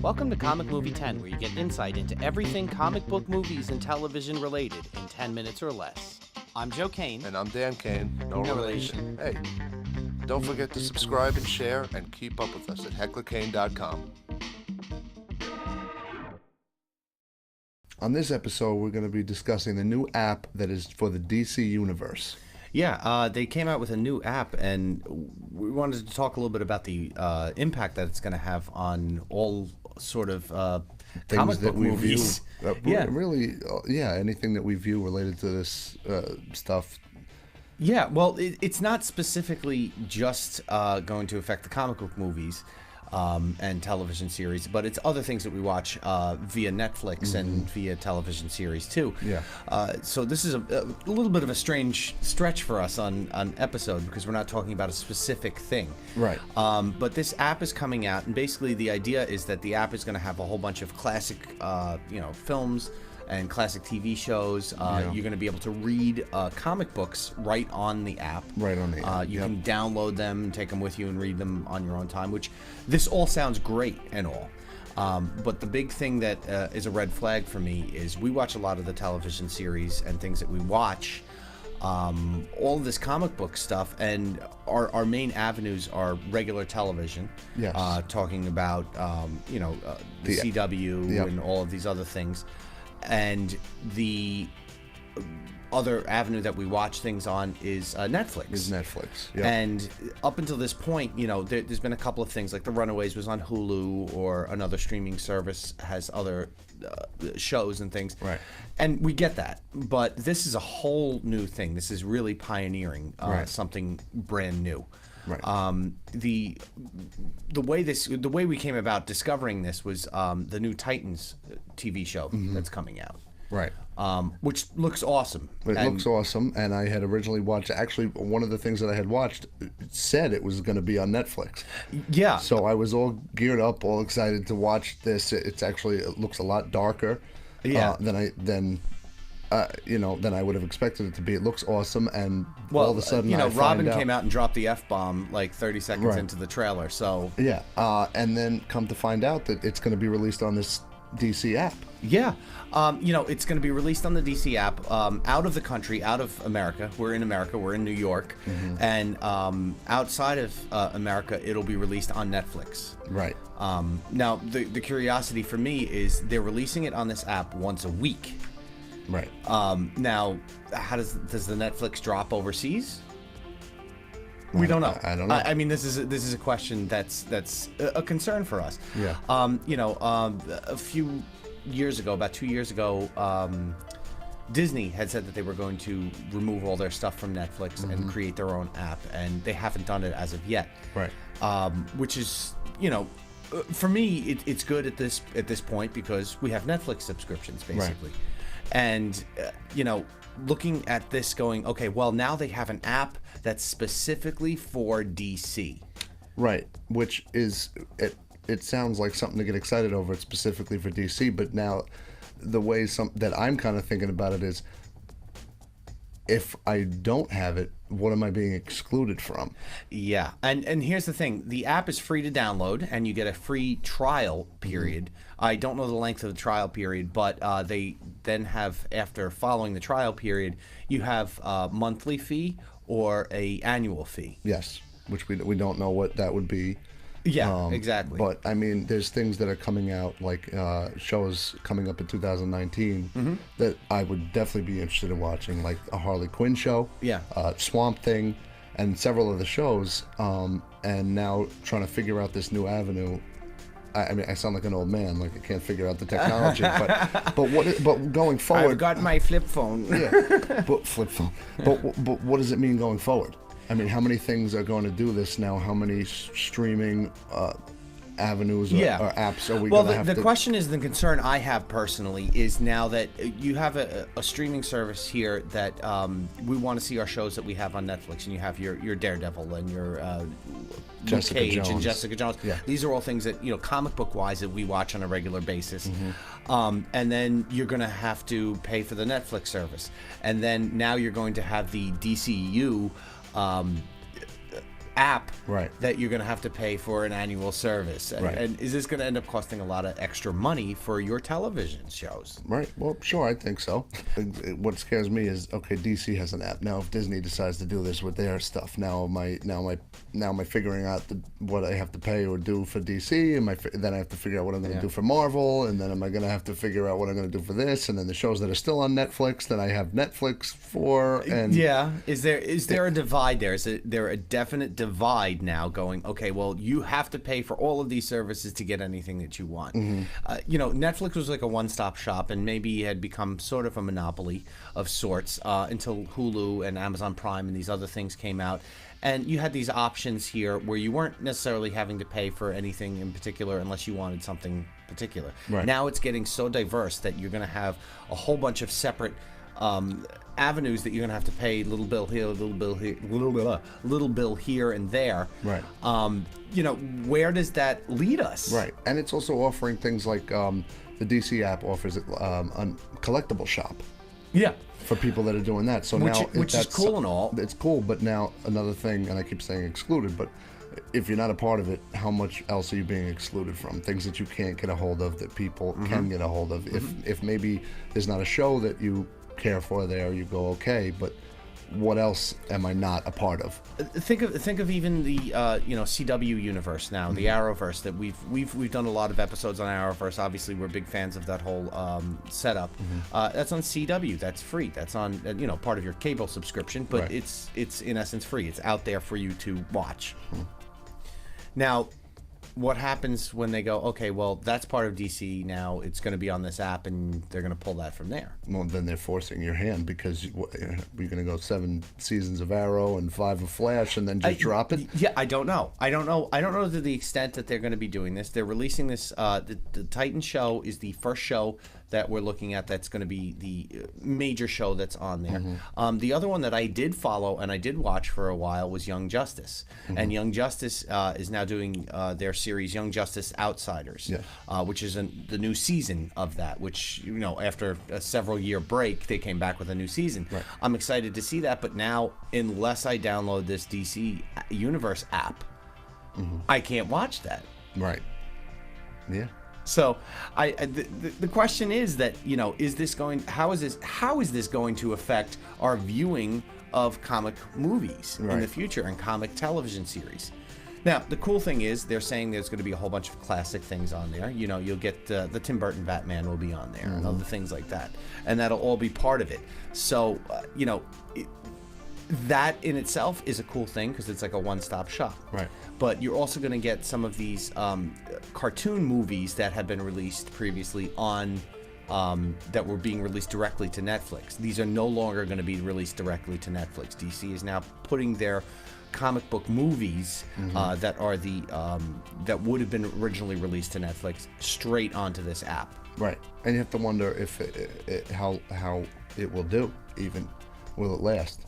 Welcome to Comic Movie-10, where you get insight into everything comic book movies and television related in 10 minutes or less. I'm Joe Kane. And I'm Dan Kane. No relation. Hey, don't forget to subscribe and share and keep up with us at hecklerkane.com. On this episode, we're going to be discussing the new app that is for the DC Universe. Yeah, they came out with a new app, and we wanted to talk a little bit about the impact that it's going to have on all sort of comic book movies. Anything that we view related to this stuff. Yeah, well, it's not specifically just going to affect the comic book movies and television series, but it's other things that we watch via Netflix and via television series too. Yeah. So this is a little bit of a strange stretch for us on episode, because we're not talking about a specific thing. Right. But this app is coming out, and basically the idea is that the app is going to have a whole bunch of classic, films and classic TV shows. You're going to be able to read comic books right on the app. Right on the app. You can download them and take them with you and read them on your own time, which this all sounds great and all. But the big thing that is a red flag for me is we watch a lot of the television series and things that we watch, all of this comic book stuff, and our main avenues are regular television. Yes. Talking about, the CW and all of these other things. And the other avenue that we watch things on is Netflix. Yep. And up until this point, there's been a couple of things, like The Runaways was on Hulu, or another streaming service has other shows and things. Right. And we get that. But this is a whole new thing. This is really pioneering something brand new. Right. The way we came about discovering this was the new Titans TV show that's coming out. Right. Which looks awesome. Looks awesome, and I had originally watched, actually one of the things that I had watched said it was going to be on Netflix. Yeah. So I was all geared up, all excited to watch this. It looks a lot darker than I would have expected it to be. It looks awesome, and all of a sudden, Robin came out and dropped the F-bomb like 30 seconds into the trailer. So yeah, and then come to find out that it's going to be released on this DC app. Yeah, it's going to be released on the DC app, out of the country, out of America. We're in America. We're in New York, and outside of America, it'll be released on Netflix. Right. Now, the curiosity for me is they're releasing it on this app once a week. Right. Now, how does the Netflix drop overseas? We don't know. I don't know. I mean, this is a question that's a concern for us. Yeah. A few years ago, about 2 years ago, Disney had said that they were going to remove all their stuff from Netflix and create their own app, and they haven't done it as of yet. Right. Which is, for me, it's good at this point, because we have Netflix subscriptions basically. Right. And, looking at this going, okay, well, now they have an app that's specifically for DC. Right, which is, it sounds like something to get excited over. It's specifically for DC, but now the way that I'm kind of thinking about it is, if I don't have it, what am I being excluded from? Yeah. And here's the thing. The app is free to download, and you get a free trial period. I don't know the length of the trial period, but they then have, after following the trial period, you have a monthly fee or a annual fee. Yes, which we don't know what that would be. Yeah, exactly. But I mean, there's things that are coming out, like shows coming up in 2019 that I would definitely be interested in watching, like a Harley Quinn show, Swamp Thing, and several of the shows. And now trying to figure out this new avenue. I mean, I sound like an old man, like I can't figure out the technology. but going forward, I've got my flip phone. but flip phone. But what does it mean going forward? I mean, how many things are going to do this now? How many streaming avenues or apps are we going to have to... Well, the question is, the concern I have personally is, now that you have a streaming service here that we want to see our shows that we have on Netflix, and you have your Daredevil and your Luke Cage and Jessica Jones. Yeah. These are all things that, comic book wise, that we watch on a regular basis. And then you're going to have to pay for the Netflix service. And then now you're going to have the DCU app Right. that you're going to have to pay for an annual service. Right. And is this going to end up costing a lot of extra money for your television shows? Right. Well, sure, I think so. What scares me is, okay, DC has an app. Now if Disney decides to do this with their stuff, now am I figuring out what I have to pay or do for DC? Then I have to figure out what I'm going to do for Marvel, and then am I going to have to figure out what I'm going to do for this, and then the shows that are still on Netflix that I have Netflix for, and is there a divide there? Is there a definite divide now going, okay, well, you have to pay for all of these services to get anything that you want. Netflix was like a one-stop shop, and maybe had become sort of a monopoly of sorts until Hulu and Amazon Prime and these other things came out. And you had these options here where you weren't necessarily having to pay for anything in particular unless you wanted something particular. Right. Now it's getting so diverse that you're going to have a whole bunch of separate avenues that you're going to have to pay, little bill here, little bill here and there. Right. Where does that lead us? Right. And it's also offering things like the DC app offers a collectible shop. Yeah. For people that are doing that. So which is cool and all. It's cool, but now another thing, and I keep saying excluded, but if you're not a part of it, how much else are you being excluded from? Things that you can't get a hold of that people can get a hold of. If maybe there's not a show that you care for there, you go, okay, but what else am I not a part of? Think of even the CW universe now, the Arrowverse, that we've done a lot of episodes on Arrowverse. Obviously, we're big fans of that whole setup. That's on CW. That's free. That's on part of your cable subscription, but Right. it's in essence free. It's out there for you to watch. Now, what happens when they go, okay, well, that's part of DC now, it's going to be on this app, and they're going to pull that from there? Well, then they're forcing your hand, because we're going to go 7 seasons of Arrow and 5 of Flash and then just drop it? Yeah, I don't know to the extent that they're going to be doing this. They're releasing this, the Titan show is the first show that we're looking at that's going to be the major show that's on there. The other one that I did follow and I did watch for a while was Young Justice. And Young Justice is now doing their series Young Justice Outsiders, which is the new season of that, which, after a several-year break, they came back with a new season. Right. I'm excited to see that, but now, unless I download this DC Universe app, I can't watch that. Right. Yeah. So, the question is that, is this going? How is this going to affect our viewing of comic movies in the future and comic television series? Now, the cool thing is they're saying there's going to be a whole bunch of classic things on there. You'll get the Tim Burton Batman will be on there and other things like that, and that'll all be part of it. So, that in itself is a cool thing because it's like a one-stop shop. Right. But you're also going to get some of these cartoon movies that have been released previously on that were being released directly to Netflix. These are no longer going to be released directly to Netflix. DC is now putting their comic book movies that are that would have been originally released to Netflix straight onto this app. Right. And you have to wonder if how it will do. Even will it last?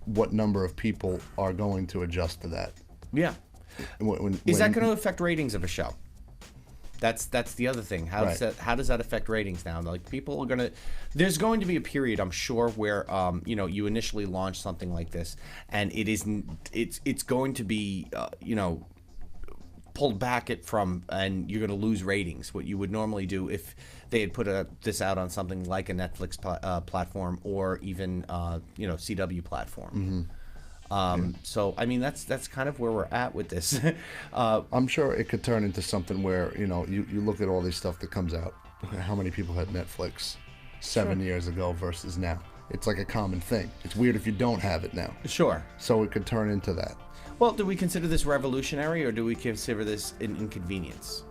What number of people are going to adjust to that? Yeah. Is that going to affect ratings of a show? That's the other thing. How does that affect ratings now? Like, people are going to, there's going to be a period, I'm sure, where you initially launch something like this, and it's going to be pulled back and you're going to lose ratings. What you would normally do if they had put this out on something like a Netflix platform or even CW platform. So I mean that's kind of where we're at with this. I'm sure it could turn into something where you look at all this stuff that comes out. How many people had Netflix 7 years ago versus now? It's like a common thing. It's weird if you don't have it now. Sure. So it could turn into that. Well, do we consider this revolutionary, or do we consider this an inconvenience?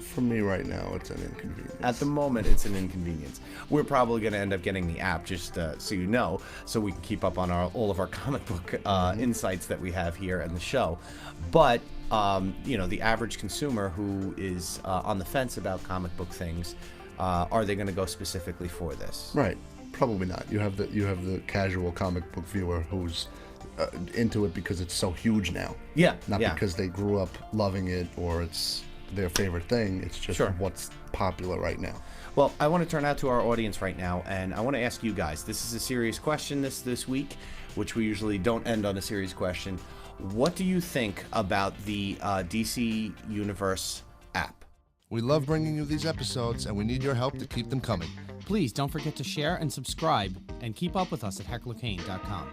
For me right now, it's an inconvenience. At the moment, it's an inconvenience. We're probably going to end up getting the app, just so you know, so we can keep up on all of our comic book insights that we have here in the show. But, the average consumer who is on the fence about comic book things, are they going to go specifically for this? Right. Probably not. You have the casual comic book viewer who's into it because it's so huge now. Yeah. Not because they grew up loving it or it's their favorite thing. It's just what's popular right now. Well, I want to turn out to our audience right now, and I want to ask you guys. This is a serious question this week. which we usually don't end on a serious question. What do you think about the DC Universe app? We love bringing you these episodes, and we need your help to keep them coming. Please don't forget to share and subscribe, and keep up with us at hecklerkane.com.